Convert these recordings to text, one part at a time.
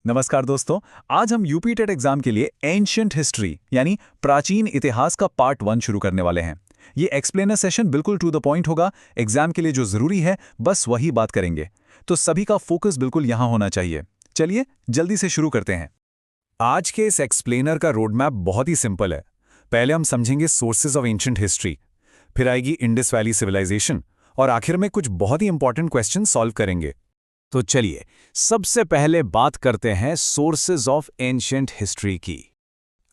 नमस्कार दोस्तों। आज हम यूपी टेट एग्जाम के लिए एंशिएंट हिस्ट्री यानी प्राचीन इतिहास का पार्ट 1 शुरू करने वाले हैं। ये एक्सप्लेनर सेशन बिल्कुल टू द पॉइंट होगा। एग्जाम के लिए जो जरूरी है बस वही बात करेंगे, तो सभी का फोकस बिल्कुल यहां होना चाहिए। चलिए जल्दी से शुरू करते हैं। आज के इस एक्सप्लेनर का रोड मैप बहुत ही सिंपल है। पहले हम समझेंगे सोर्सेज ऑफ एंशिएंट हिस्ट्री, फिर आएगी इंडस वैली सिविलाइजेशन और आखिर में कुछ बहुत ही इंपॉर्टेंट क्वेश्चन सॉल्व करेंगे। तो चलिए सबसे पहले बात करते हैं सोर्सेज ऑफ एंशिएंट हिस्ट्री की।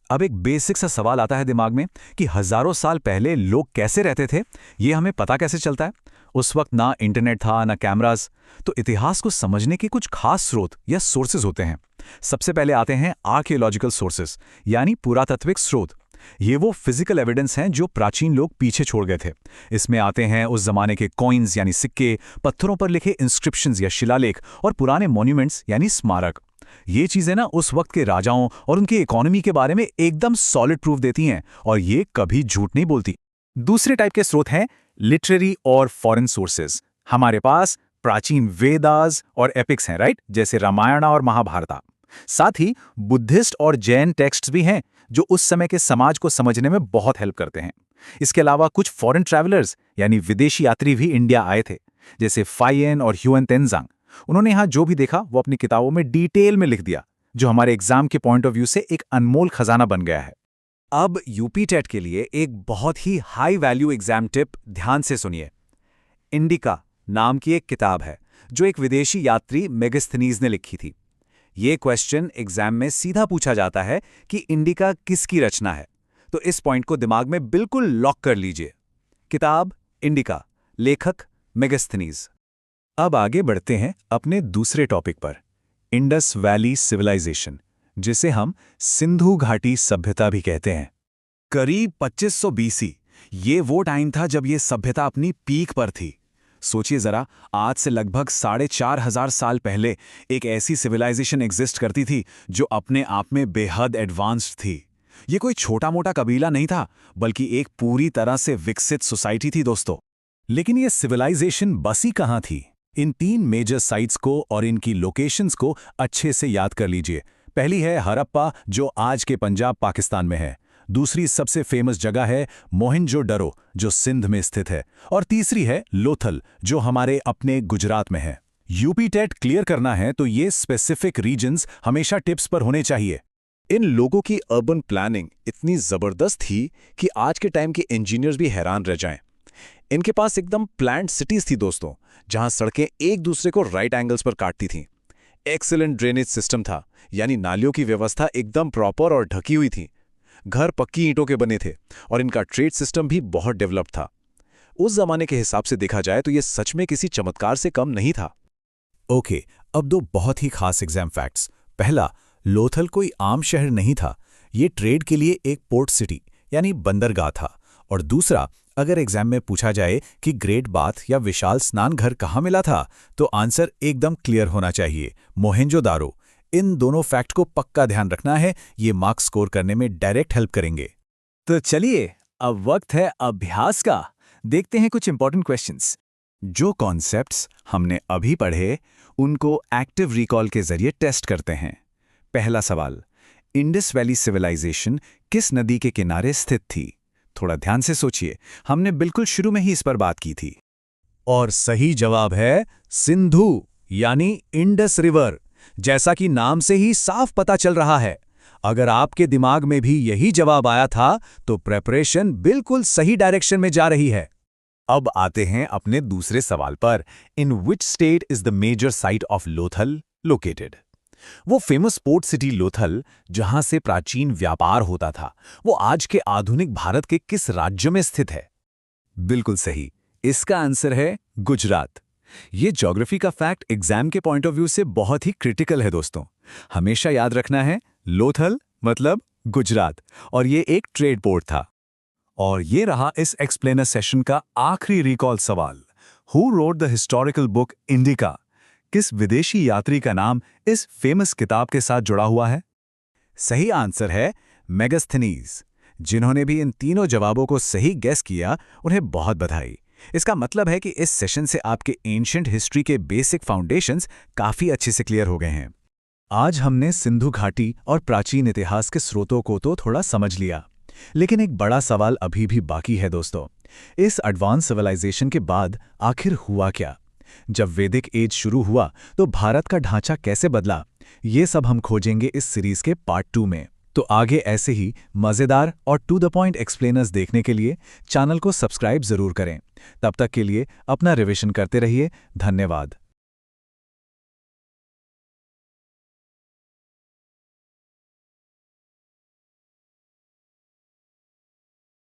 अब एक बेसिक सा सवाल आता है दिमाग में कि हजारों साल पहले लोग कैसे रहते थे, ये हमें पता कैसे चलता है? उस वक्त ना इंटरनेट था ना कैमरास, तो इतिहास को समझने के कुछ खास स्रोत या सोर्सेज होते हैं। सबसे पहले आते हैं आर्कियोलॉजिकल सोर्सेज यानी पुरातात्विक स्रोत। ये वो फिजिकल एविडेंस हैं जो प्राचीन लोग पीछे छोड़ गए थे। इसमें आते हैं उस जमाने के कॉइन्स यानी सिक्के, पत्थरों पर लिखे इंस्क्रिप्शंस या शिलालेख और पुराने मॉन्यूमेंट्स यानी स्मारक। ये चीजें ना उस वक्त के राजाओं और उनकी इकोनॉमी के बारे में एकदम सॉलिड प्रूफ देती हैं और ये कभी झूठ नहीं बोलती। दूसरे टाइप के स्रोत हैं लिटरेरी और फॉरेन सोर्सेज। हमारे पास प्राचीन वेदास और एपिक्स हैं, राइट, जैसे रामायण और महाभारत। साथ ही बुद्धिस्ट और जैन टेक्स्ट्स भी हैं जो उस समय के समाज को समझने में बहुत हेल्प करते हैं। इसके अलावा कुछ फॉरेन ट्रैवलर्स यानी विदेशी यात्री भी इंडिया आए थे, जैसे फाइयन और ह्यूएन तेंजांग। उन्होंने यहाँ जो भी देखा वो अपनी किताबों में डिटेल में लिख दिया, जो हमारे एग्जाम के पॉइंट ऑफ व्यू से एक अनमोल खजाना बन गया है। अब यूपी टेट के लिए एक बहुत ही हाई वैल्यू एग्जाम टिप ध्यान से सुनिए। इंडिका नाम की एक किताब है जो एक विदेशी यात्री मेगास्थनीज ने लिखी थी। ये क्वेश्चन एग्जाम में सीधा पूछा जाता है कि इंडिका किसकी रचना है, तो इस पॉइंट को दिमाग में बिल्कुल लॉक कर लीजिए। किताब इंडिका, लेखक मेगास्थनीज। अब आगे बढ़ते हैं अपने दूसरे टॉपिक पर, इंडस वैली सिविलाइजेशन, जिसे हम सिंधु घाटी सभ्यता भी कहते हैं। करीब 2500 बीसी ये वो टाइम था जब ये सभ्यता अपनी पीक पर थी। सोचिए जरा, आज से लगभग 4500 साल पहले एक ऐसी सिविलाइजेशन एग्जिस्ट करती थी जो अपने आप में बेहद एडवांस्ड थी। ये कोई छोटा मोटा कबीला नहीं था, बल्कि एक पूरी तरह से विकसित सोसाइटी थी दोस्तों। लेकिन ये सिविलाइजेशन बसी कहाँ थी? इन 3 मेजर साइट्स को और इनकी लोकेशंस को अच्छे से याद कर लीजिए। पहली है हड़प्पा, जो आज के पंजाब पाकिस्तान में है। दूसरी सबसे फेमस जगह है मोहनजोदड़ो, जो सिंध में स्थित है। और तीसरी है लोथल, जो हमारे अपने गुजरात में है। यूपी टेट क्लियर करना है तो ये स्पेसिफिक रीजन्स हमेशा टिप्स पर होने चाहिए। इन लोगों की अर्बन प्लानिंग इतनी जबरदस्त थी कि आज के टाइम के इंजीनियर्स भी हैरान रह जाएं। इनके पास एकदम प्लान्ड सिटीज थी दोस्तों, जहां सड़कें एक दूसरे को राइट एंगल्स पर काटती थीं। एक्सीलेंट ड्रेनेज सिस्टम था, यानी नालियों की व्यवस्था एकदम प्रॉपर और ढकी हुई थी। घर पक्की ईंटों के बने थे और इनका ट्रेड सिस्टम भी बहुत डेवलप था। उस जमाने के हिसाब से देखा जाए तो यह सच में किसी चमत्कार से कम नहीं था। ओके, अब 2 बहुत ही खास एग्जाम फैक्ट्स। पहला, लोथल कोई आम शहर नहीं था, ये ट्रेड के लिए एक पोर्ट सिटी यानी बंदरगाह था। और दूसरा, अगर एग्जाम में पूछा जाए कि ग्रेट बाथ या विशाल स्नान घर कहाँ मिला था, तो आंसर एकदम क्लियर होना चाहिए, मोहेंजोदारो। इन दोनों फैक्ट को पक्का ध्यान रखना है, ये मार्क्स स्कोर करने में डायरेक्ट हेल्प करेंगे। तो चलिए अब वक्त है अभ्यास का। देखते हैं कुछ इंपॉर्टेंट क्वेश्चंस। जो कॉन्सेप्ट्स हमने अभी पढ़े उनको एक्टिव रिकॉल के जरिए टेस्ट करते हैं। पहला सवाल, इंडस वैली सिविलाइजेशन किस नदी के किनारे स्थित थी? थोड़ा ध्यान से सोचिए, हमने बिल्कुल शुरू में ही इस पर बात की थी। और सही जवाब है सिंधु यानी इंडस रिवर। जैसा कि नाम से ही साफ पता चल रहा है, अगर आपके दिमाग में भी यही जवाब आया था तो प्रेपरेशन बिल्कुल सही डायरेक्शन में जा रही है। अब आते हैं अपने दूसरे सवाल पर, in which state is the major site of Lothal located? वो फेमस पोर्ट सिटी लोथल, जहां से प्राचीन व्यापार होता था, वो आज के आधुनिक भारत के किस राज्य में स्थित है? बिल्कुल सही, इसका आंसर है गुजरात। ये ज्योग्राफी का फैक्ट एग्जाम के पॉइंट ऑफ व्यू से बहुत ही क्रिटिकल है दोस्तों। हमेशा याद रखना है, लोथल मतलब गुजरात, और ये एक ट्रेड पोर्ट था। और ये रहा इस एक्सप्लेनर सेशन का आखिरी रिकॉल सवाल, who wrote the historical book indica? किस विदेशी यात्री का नाम इस फेमस किताब के साथ जुड़ा हुआ है? सही आंसर है मेगास्थनीज। जिन्होंने भी इन तीनों जवाबों को सही गेस किया, उन्हें बहुत बधाई। इसका मतलब है कि इस सेशन से आपके एंशिएंट हिस्ट्री के बेसिक फाउंडेशंस काफी अच्छे से क्लियर हो गए हैं। आज हमने सिंधु घाटी और प्राचीन इतिहास के स्रोतों को तो थोड़ा समझ लिया, लेकिन एक बड़ा सवाल अभी भी बाकी है दोस्तों। इस एडवांस सिविलाइजेशन के बाद आखिर हुआ क्या? जब वैदिक एज शुरू हुआ तो भारत का ढांचा कैसे बदला? ये सब हम खोजेंगे इस सीरीज के पार्ट 2 में। तो आगे ऐसे ही मज़ेदार और टू द पॉइंट एक्सप्लेनर्स देखने के लिए चैनल को सब्सक्राइब जरूर करें। तब तक के लिए अपना रिवीजन करते रहिए। धन्यवाद।